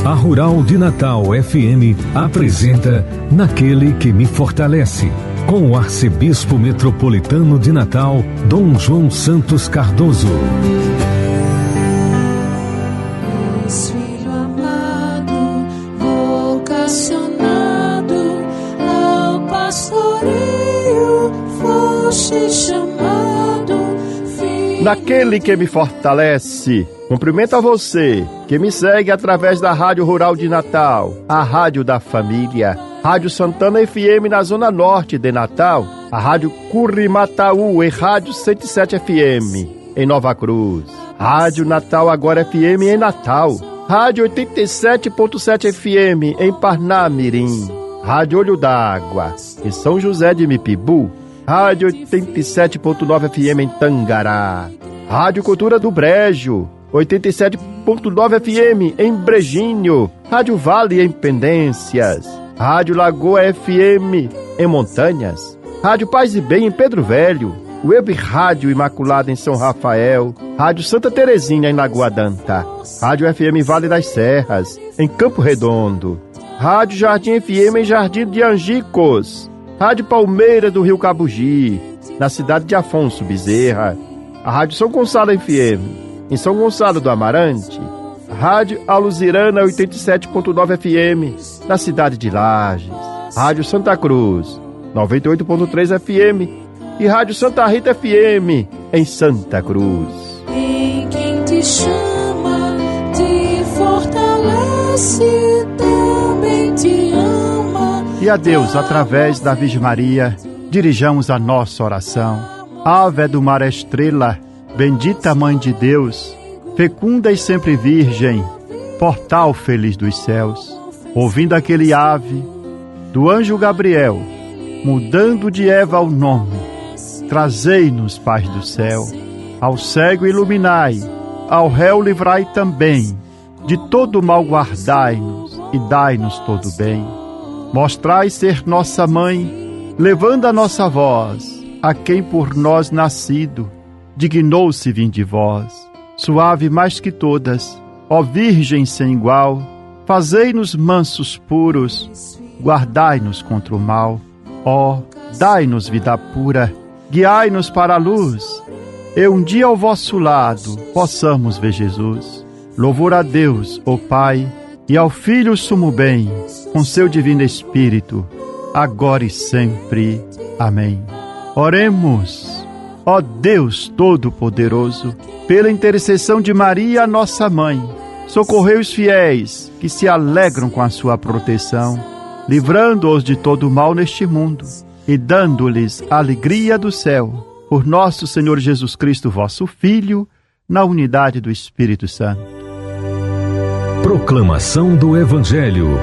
A Rural de Natal FM apresenta Naquele que me fortalece, com o arcebispo metropolitano de Natal, Dom João Santos Cardoso. Filho amado, vocacionado ao pastoreio, foste chamado. Naquele que me fortalece. Cumprimento a você que me segue através da Rádio Rural de Natal, a Rádio da Família, Rádio Santana FM na Zona Norte de Natal, a Rádio Curimataú e Rádio 107 FM em Nova Cruz, Rádio Natal Agora FM em Natal, Rádio 87.7 FM em Parnamirim, Rádio Olho d'Água em São José de Mipibu, Rádio 87.9 FM em Tangará, Rádio Cultura do Brejo, 87.9 FM em Brejinho, Rádio Vale em Pendências, Rádio Lagoa FM em Montanhas, Rádio Paz e Bem em Pedro Velho, Web Rádio Imaculada em São Rafael, Rádio Santa Terezinha em Lagoa Danta, Rádio FM Vale das Serras em Campo Redondo, Rádio Jardim FM em Jardim de Angicos, Rádio Palmeira do Rio Cabugi, na cidade de Afonso Bezerra, a Rádio São Gonçalo FM em São Gonçalo do Amarante, Rádio Aluzirana 87.9 FM na cidade de Lages, Rádio Santa Cruz 98.3 FM e Rádio Santa Rita FM em Santa Cruz. Em quem te chama, te fortalece, também te ama. E a Deus, através da Virgem Maria, dirijamos a nossa oração. Ave do mar estrela, bendita Mãe de Deus, fecunda e sempre virgem, portal feliz dos céus. Ouvindo aquele ave do anjo Gabriel, mudando de Eva o nome, trazei-nos paz do céu. Ao cego iluminai, ao réu livrai também, de todo mal guardai-nos e dai-nos todo bem. Mostrai ser nossa mãe, levando a nossa voz, a quem por nós nascido, dignou-se vir de vós. Suave mais que todas, ó Virgem sem igual, fazei-nos mansos puros, guardai-nos contra o mal. Ó, dai-nos vida pura, guiai-nos para a luz, e um dia ao vosso lado possamos ver Jesus. Louvor a Deus, ó Pai, e ao Filho sumo bem, com seu divino Espírito, agora e sempre. Amém. Oremos. Ó Deus Todo-Poderoso, pela intercessão de Maria, nossa Mãe, socorrei os fiéis que se alegram com a sua proteção, livrando-os de todo mal neste mundo e dando-lhes a alegria do céu, por nosso Senhor Jesus Cristo, vosso Filho, na unidade do Espírito Santo. Proclamação do Evangelho,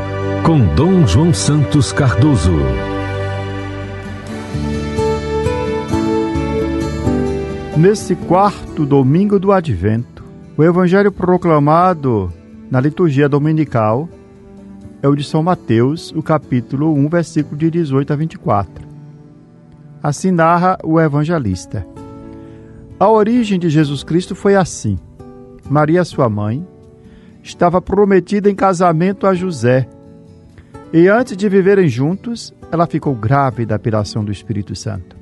com Dom João Santos Cardoso. Nesse quarto domingo do Advento, o Evangelho proclamado na liturgia dominical é o de São Mateus, o capítulo 1, versículo de 18 a 24. Assim narra o evangelista. A origem de Jesus Cristo foi assim. Maria, sua mãe, estava prometida em casamento a José, e antes de viverem juntos, ela ficou grávida pela ação do Espírito Santo.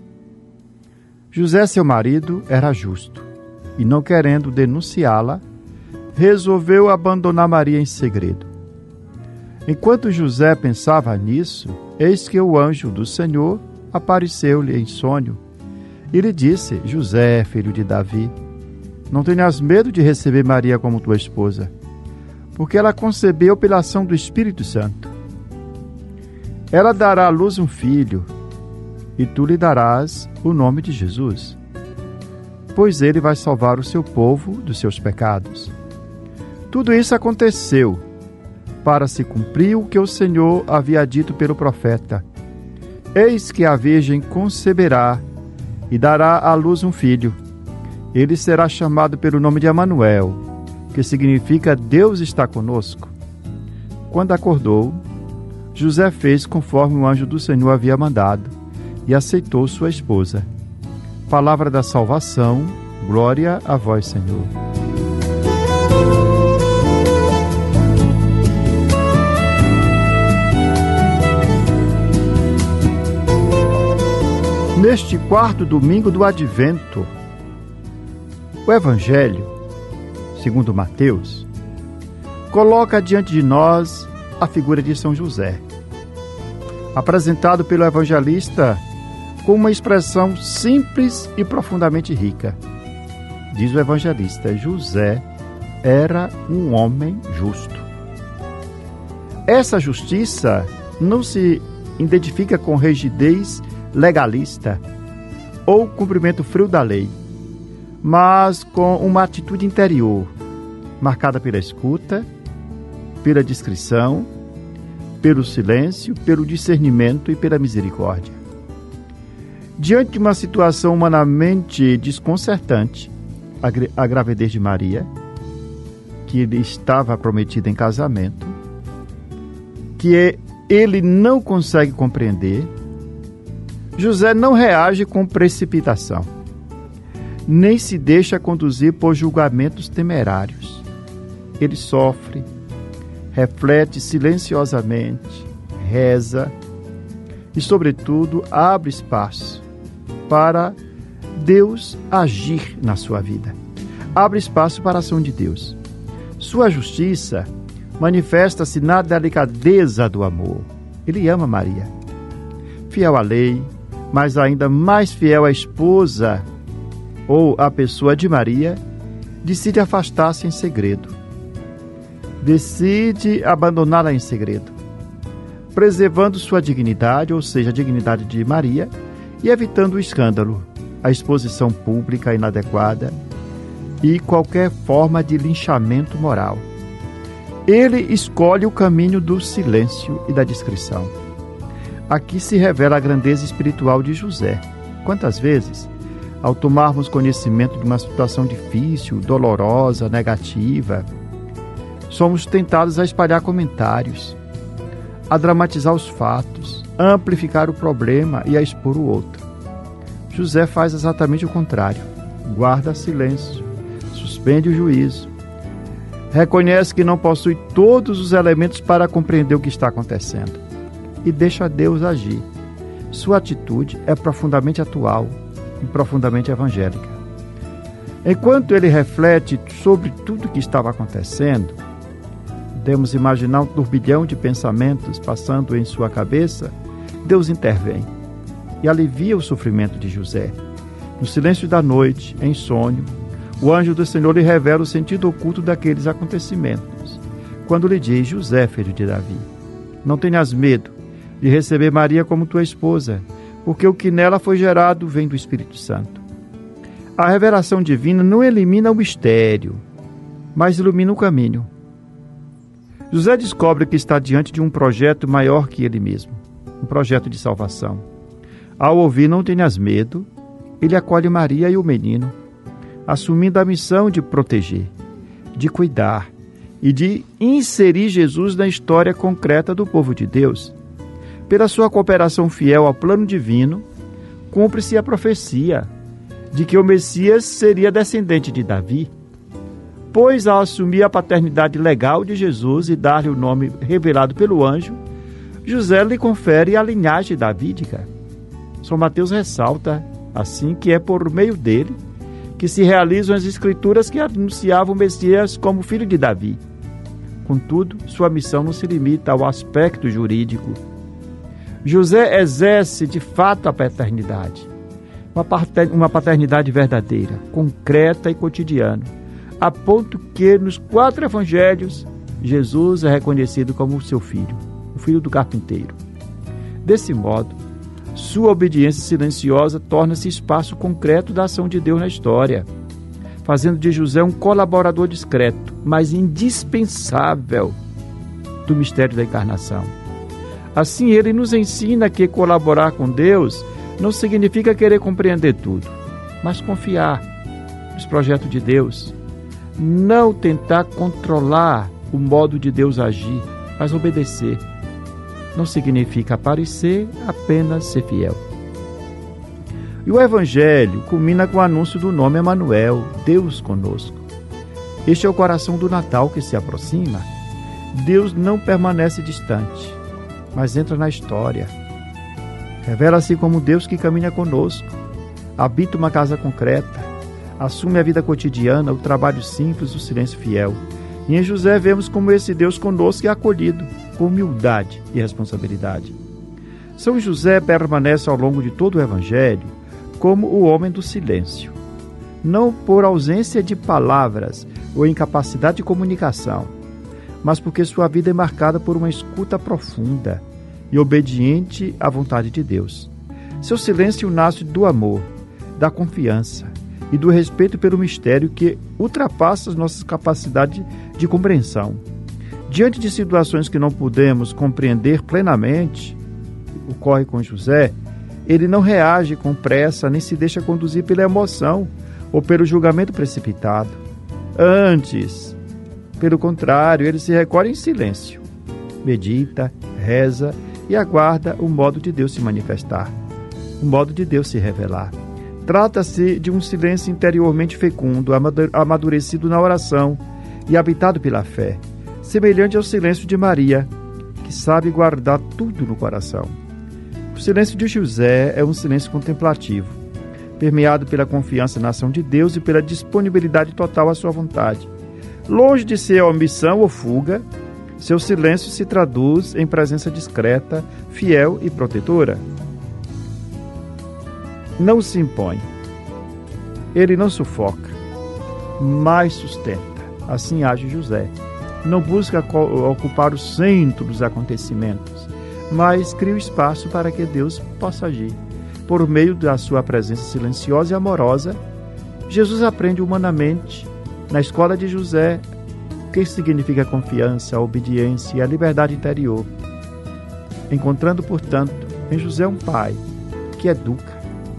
José, seu marido, era justo, e não querendo denunciá-la, resolveu abandonar Maria em segredo. Enquanto José pensava nisso, eis que o anjo do Senhor apareceu-lhe em sonho e lhe disse: José, filho de Davi, não tenhas medo de receber Maria como tua esposa, porque ela concebeu pela ação do Espírito Santo. Ela dará à luz um filho, e tu lhe darás o nome de Jesus, pois ele vai salvar o seu povo dos seus pecados. Tudo isso aconteceu para se cumprir o que o Senhor havia dito pelo profeta: eis que a Virgem conceberá e dará à luz um filho. Ele será chamado pelo nome de Emanuel, que significa Deus está conosco. Quando acordou, José fez conforme o anjo do Senhor havia mandado e aceitou sua esposa. Palavra da salvação, glória a vós, Senhor. neste quarto domingo do Advento. O Evangelho, segundo Mateus, coloca diante de nós a figura de São José, apresentado pelo evangelista com uma expressão simples e profundamente rica. Diz o evangelista: José era um homem justo. Essa justiça não se identifica com rigidez legalista ou cumprimento frio da lei, mas com uma atitude interior, marcada pela escuta, pela discrição, pelo silêncio, pelo discernimento e pela misericórdia. Diante de uma situação humanamente desconcertante, a gravidez de Maria, que lhe estava prometida em casamento, que ele não consegue compreender, José não reage com precipitação, nem se deixa conduzir por julgamentos temerários. Ele sofre, reflete silenciosamente, reza e, sobretudo, abre espaço para Deus agir na sua vida. Abre espaço para a ação de Deus. Sua justiça manifesta-se na delicadeza do amor. Ele ama Maria, fiel à lei, mas ainda mais fiel à esposa ou à pessoa de Maria, decide afastar-se em segredo. Decide abandoná-la em segredo, preservando sua dignidade, ou seja, a dignidade de Maria, e evitando o escândalo, a exposição pública inadequada e qualquer forma de linchamento moral. Ele escolhe o caminho do silêncio e da discrição. Aqui se revela a grandeza espiritual de José. Quantas vezes, ao tomarmos conhecimento de uma situação difícil, dolorosa, negativa, somos tentados a espalhar comentários, a dramatizar os fatos, a amplificar o problema e a expor o outro. José faz exatamente o contrário. Guarda silêncio, suspende o juízo, reconhece que não possui todos os elementos para compreender o que está acontecendo e deixa Deus agir. Sua atitude é profundamente atual e profundamente evangélica. Enquanto ele reflete sobre tudo o que estava acontecendo, podemos imaginar um turbilhão de pensamentos passando em sua cabeça. Deus intervém e alivia o sofrimento de José. No silêncio da noite, em sonho, o anjo do Senhor lhe revela o sentido oculto daqueles acontecimentos, quando lhe diz: José, filho de Davi, não tenhas medo de receber Maria como tua esposa, porque o que nela foi gerado vem do Espírito Santo. A revelação divina não elimina o mistério, mas ilumina o caminho. José descobre que está diante de um projeto maior que ele mesmo, um projeto de salvação. Ao ouvir não tenhas medo, ele acolhe Maria e o menino, assumindo a missão de proteger, de cuidar e de inserir Jesus na história concreta do povo de Deus. Pela sua cooperação fiel ao plano divino, cumpre-se a profecia de que o Messias seria descendente de Davi, pois ao assumir a paternidade legal de Jesus e dar-lhe o nome revelado pelo anjo, José lhe confere a linhagem davídica. São Mateus ressalta, assim, que é por meio dele que se realizam as escrituras que anunciavam o Messias como filho de Davi. Contudo, sua missão não se limita ao aspecto jurídico. José exerce de fato a paternidade, uma paternidade verdadeira, concreta e cotidiana, a ponto que nos 4 evangelhos Jesus é reconhecido como seu filho, o filho do carpinteiro. Desse modo, sua obediência silenciosa torna-se espaço concreto da ação de Deus na história, fazendo de José um colaborador discreto, mas indispensável do mistério da encarnação. Assim, ele nos ensina que colaborar com Deus não significa querer compreender tudo, mas confiar nos projetos de Deus, não tentar controlar o modo de Deus agir, mas obedecer. Não significa aparecer, apenas ser fiel. E o Evangelho culmina com o anúncio do nome Emanuel, Deus conosco. Este é o coração do Natal que se aproxima. Deus não permanece distante, mas entra na história. Revela-se como Deus que caminha conosco, habita uma casa concreta, assume a vida cotidiana, o trabalho simples, o silêncio fiel. E em José vemos como esse Deus conosco é acolhido, com humildade e responsabilidade. São José permanece ao longo de todo o Evangelho como o homem do silêncio, não por ausência de palavras ou incapacidade de comunicação, mas porque sua vida é marcada por uma escuta profunda e obediente à vontade de Deus. Seu silêncio nasce do amor, da confiança e do respeito pelo mistério que ultrapassa as nossas capacidades de compreensão. Diante de situações que não podemos compreender plenamente, ocorre com José, ele não reage com pressa nem se deixa conduzir pela emoção ou pelo julgamento precipitado. Antes, pelo contrário, ele se recolhe em silêncio, medita, reza e aguarda o modo de Deus se manifestar, o modo de Deus se revelar. Trata-se de um silêncio interiormente fecundo, amadurecido na oração e habitado pela fé, semelhante ao silêncio de Maria, que sabe guardar tudo no coração. O silêncio de José é um silêncio contemplativo, permeado pela confiança na ação de Deus e pela disponibilidade total à sua vontade. Longe de ser omissão ou fuga, seu silêncio se traduz em presença discreta, fiel e protetora. Não se impõe. Ele não sufoca, mas sustenta. Assim age José. Não busca ocupar o centro dos acontecimentos, mas cria o espaço para que Deus possa agir. Por meio da sua presença silenciosa e amorosa, Jesus aprende humanamente, na escola de José, o que significa a confiança, a obediência e a liberdade interior. Encontrando, portanto, em José um pai que educa,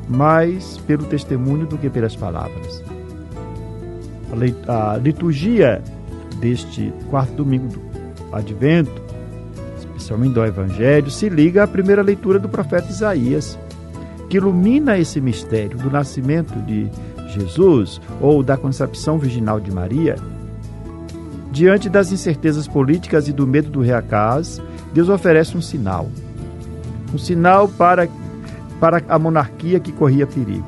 mais pelo testemunho do que pelas palavras. A liturgia deste quarto domingo do Advento, especialmente do Evangelho, se liga à primeira leitura do profeta Isaías, que ilumina esse mistério do nascimento de Jesus ou da concepção virginal de Maria. Diante das incertezas políticas e do medo do rei Acaz, Deus oferece um sinal para a monarquia que corria perigo,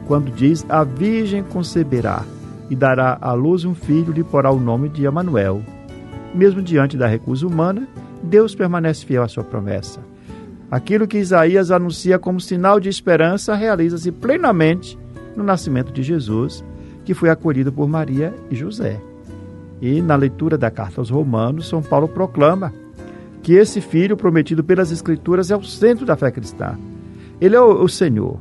quando diz: a virgem conceberá e dará à luz um filho, lhe porá o nome de Emanuel. Mesmo diante da recusa humana, Deus permanece fiel à sua promessa. Aquilo que Isaías anuncia como sinal de esperança realiza-se plenamente no nascimento de Jesus, que foi acolhido por Maria e José. E na leitura da carta aos Romanos, São Paulo proclama que esse filho prometido pelas Escrituras é o centro da fé cristã. Ele é o Senhor,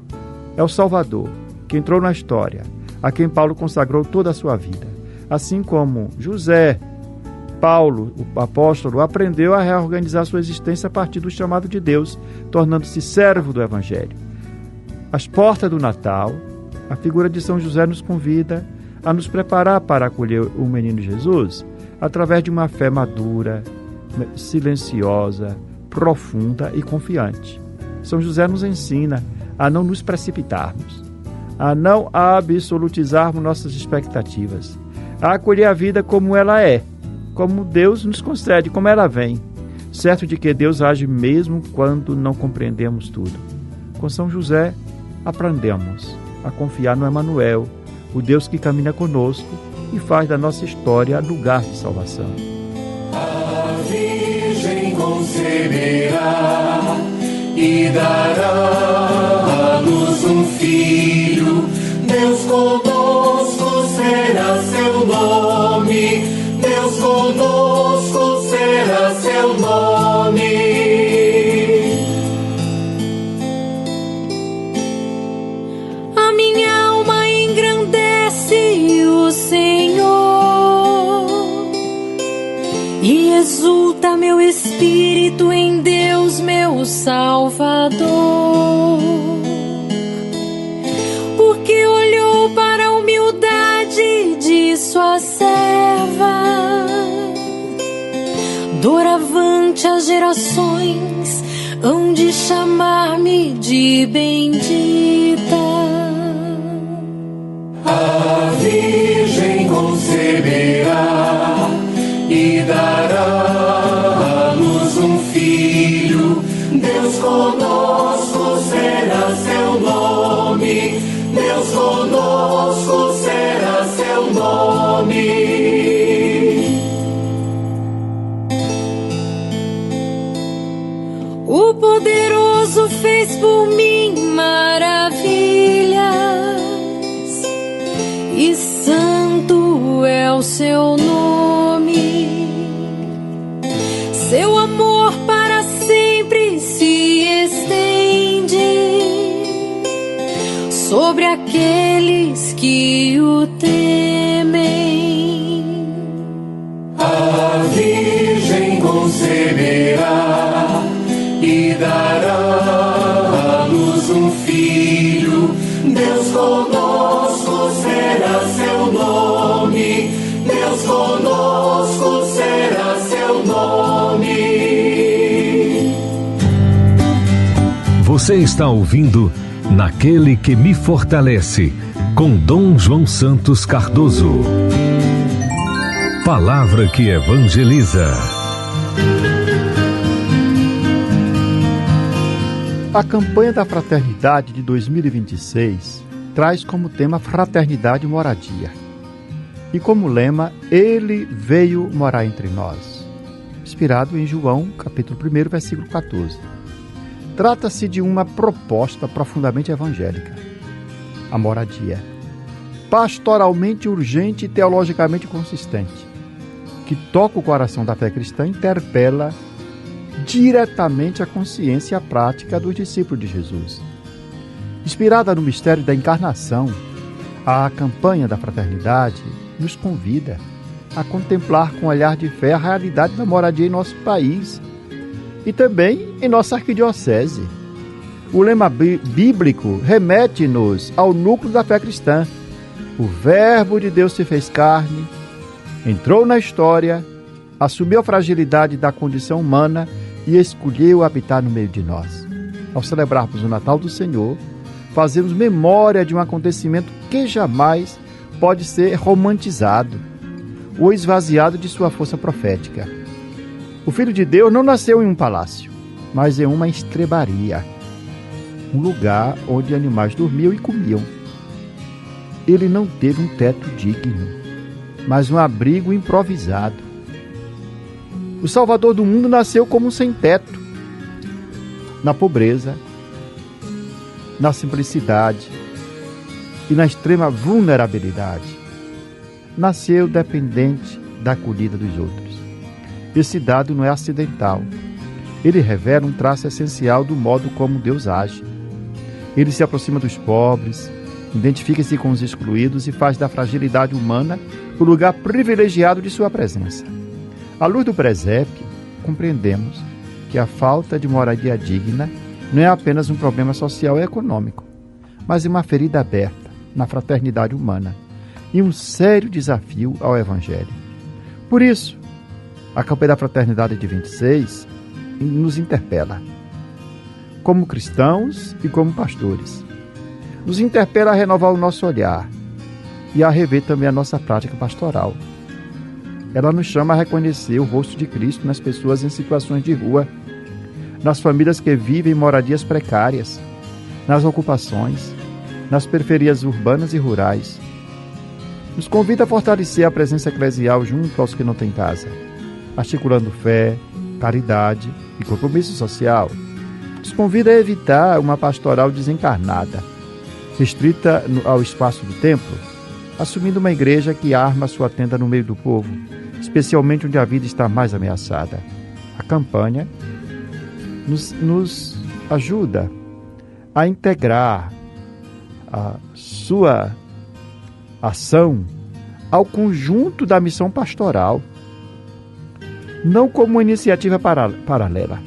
é o Salvador, que entrou na história, a quem Paulo consagrou toda a sua vida. Assim como José, Paulo, o apóstolo, aprendeu a reorganizar sua existência a partir do chamado de Deus, tornando-se servo do Evangelho. Às portas do Natal, a figura de São José nos convida a nos preparar para acolher o menino Jesus através de uma fé madura, silenciosa, profunda e confiante. São José nos ensina a não nos precipitarmos, a não absolutizarmos nossas expectativas, a acolher a vida como ela é, como Deus nos concede, como ela vem, certo de que Deus age mesmo quando não compreendemos tudo. Com São José, aprendemos a confiar no Emanuel, o Deus que caminha conosco e faz da nossa história lugar de salvação. A Virgem conceberá e dará à luz um filho, Deus conosco será seu nome, Deus conosco será seu nome. A minha alma engrandece o Senhor e exulta meu espírito em Deus, meu Salvador, porque olhou para a humildade de sua serva. Doravante as gerações hão de chamar-me de bendita. A Virgem conceberá e dará à luz um filho, Deus conosco fez por mim maravilhas, e santo é o seu nome. Seu amor para sempre se estende sobre aqueles que o temem. A Virgem conceberá e dará à luz um filho. Deus conosco será seu nome. Deus conosco será seu nome. Você está ouvindo Naquele que me fortalece, com Dom João Santos Cardoso. Palavra que evangeliza. A campanha da Fraternidade de 2026 traz como tema Fraternidade e Moradia. E como lema, Ele veio morar entre nós. Inspirado em João, capítulo 1, versículo 14. Trata-se de uma proposta profundamente evangélica. A moradia. Pastoralmente urgente e teologicamente consistente. Que toca o coração da fé cristã e interpela diretamente a consciência e a prática dos discípulos de Jesus. Inspirada no mistério da encarnação, a campanha da fraternidade nos convida a contemplar com olhar de fé a realidade da moradia em nosso país e também em nossa arquidiocese. O lema bíblico remete-nos ao núcleo da fé cristã. O Verbo de Deus se fez carne, entrou na história, assumiu a fragilidade da condição humana e escolheu habitar no meio de nós. Ao celebrarmos o Natal do Senhor, fazemos memória de um acontecimento que jamais pode ser romantizado ou esvaziado de sua força profética. O Filho de Deus não nasceu em um palácio, mas em uma estrebaria, um lugar onde animais dormiam e comiam. Ele não teve um teto digno, mas um abrigo improvisado. O Salvador do mundo nasceu como um sem-teto, na pobreza, na simplicidade e na extrema vulnerabilidade. Nasceu dependente da acolhida dos outros. Esse dado não é acidental. Ele revela um traço essencial do modo como Deus age. Ele se aproxima dos pobres, identifica-se com os excluídos e faz da fragilidade humana o lugar privilegiado de sua presença. À luz do presépio, compreendemos que a falta de moradia digna não é apenas um problema social e econômico, mas é uma ferida aberta na fraternidade humana e um sério desafio ao Evangelho. Por isso, a campanha da Fraternidade de 26 nos interpela, como cristãos e como pastores. Nos interpela a renovar o nosso olhar e a rever também a nossa prática pastoral. Ela nos chama a reconhecer o rosto de Cristo nas pessoas em situações de rua, nas famílias que vivem em moradias precárias, nas ocupações, nas periferias urbanas e rurais. Nos convida a fortalecer a presença eclesial junto aos que não têm casa, articulando fé, caridade e compromisso social. Nos convida a evitar uma pastoral desencarnada, restrita ao espaço do templo, assumindo uma igreja que arma sua tenda no meio do povo, especialmente onde a vida está mais ameaçada. A campanha nos ajuda a integrar a sua ação ao conjunto da missão pastoral, não como uma iniciativa paralela,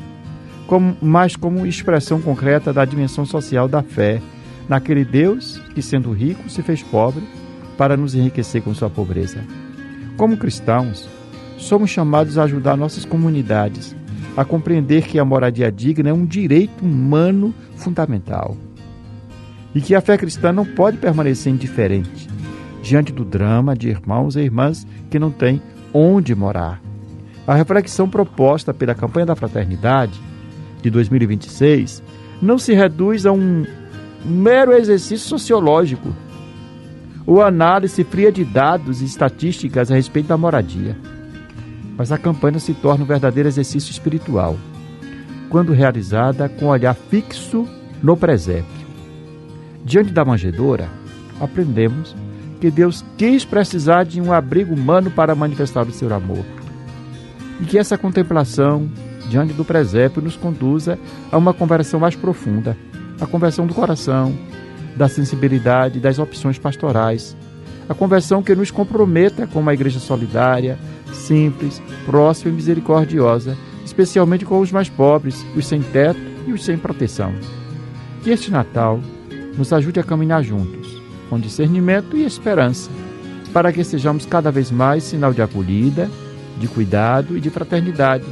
mas como expressão concreta da dimensão social da fé, naquele Deus que, sendo rico, se fez pobre para nos enriquecer com sua pobreza. Como cristãos, somos chamados a ajudar nossas comunidades a compreender que a moradia digna é um direito humano fundamental e que a fé cristã não pode permanecer indiferente diante do drama de irmãos e irmãs que não têm onde morar. A reflexão proposta pela campanha da Fraternidade de 2026 não se reduz a um mero exercício sociológico ou análise fria de dados e estatísticas a respeito da moradia, mas a campanha se torna um verdadeiro exercício espiritual, quando realizada com olhar fixo no presépio. Diante da manjedoura, aprendemos que Deus quis precisar de um abrigo humano para manifestar o seu amor. E que essa contemplação diante do presépio nos conduza a uma conversão mais profunda, a conversão do coração, da sensibilidade, das opções pastorais, a conversão que nos comprometa com uma igreja solidária, simples, próxima e misericordiosa, especialmente com os mais pobres, os sem teto e os sem proteção. Que este Natal nos ajude a caminhar juntos, com discernimento e esperança, para que sejamos cada vez mais sinal de acolhida, de cuidado e de fraternidade,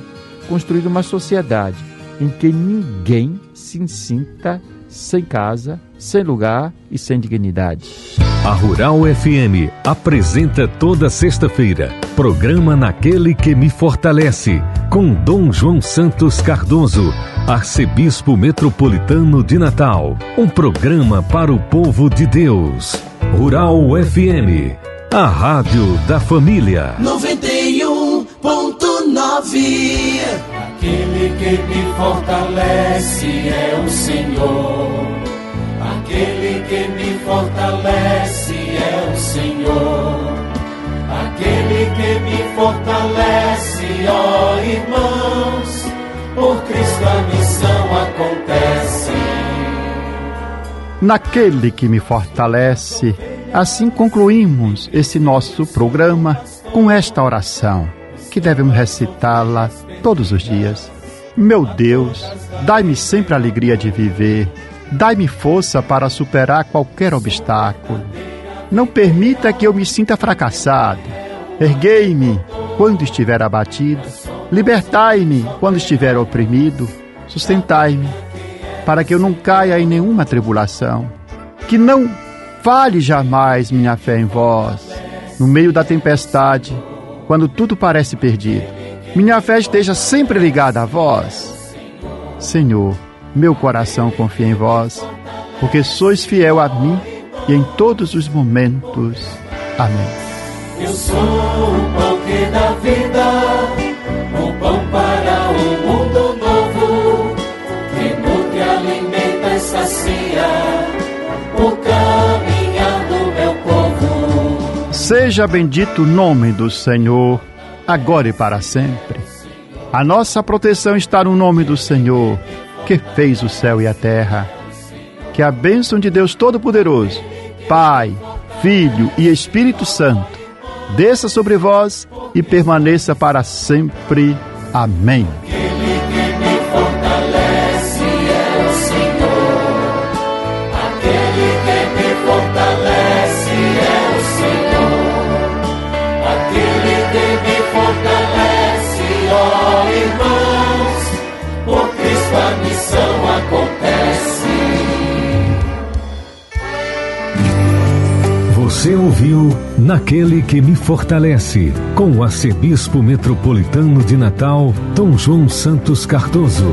construindo uma sociedade em que ninguém se sinta sem casa, sem lugar e sem dignidade. A Rural FM apresenta toda sexta-feira programa Naquele que me fortalece, com Dom João Santos Cardoso, arcebispo metropolitano de Natal. Um programa para o povo de Deus. Rural FM, a rádio da família. 91.9. Aquele que me fortalece é o Senhor. Aquele que me fortalece é o Senhor. Aquele que me fortalece, ó irmãos, por Cristo a missão acontece. Naquele que me fortalece, assim concluímos esse nosso programa com esta oração, que devemos recitá-la todos os dias. Meu Deus, dai-me sempre a alegria de viver, dai-me força para superar qualquer obstáculo. Não permita que eu me sinta fracassado. Erguei-me quando estiver abatido, libertai-me quando estiver oprimido, sustentai-me para que eu não caia em nenhuma tribulação. Que não falhe jamais minha fé em vós, no meio da tempestade, quando tudo parece perdido. Minha fé esteja sempre ligada a vós. Senhor, meu coração confia em vós, porque sois fiel a mim e em todos os momentos. Amém. Eu sou o pão que dá vida, o pão para um mundo novo, que nutre, alimenta e sacia o caminhar do meu povo. Seja bendito o nome do Senhor, agora e para sempre. A nossa proteção está no nome do Senhor, que fez o céu e a terra. Que a bênção de Deus Todo-Poderoso, Pai, Filho e Espírito Santo, desça sobre vós e permaneça para sempre. Amém. Aquele que me fortalece é o Senhor. Aquele que me fortalece é o Senhor. Aquele que me fortalece, ó irmãos, por Cristo a missão acontece. Você ouviu Naquele que me fortalece, com o arcebispo metropolitano de Natal, Dom João Santos Cardoso.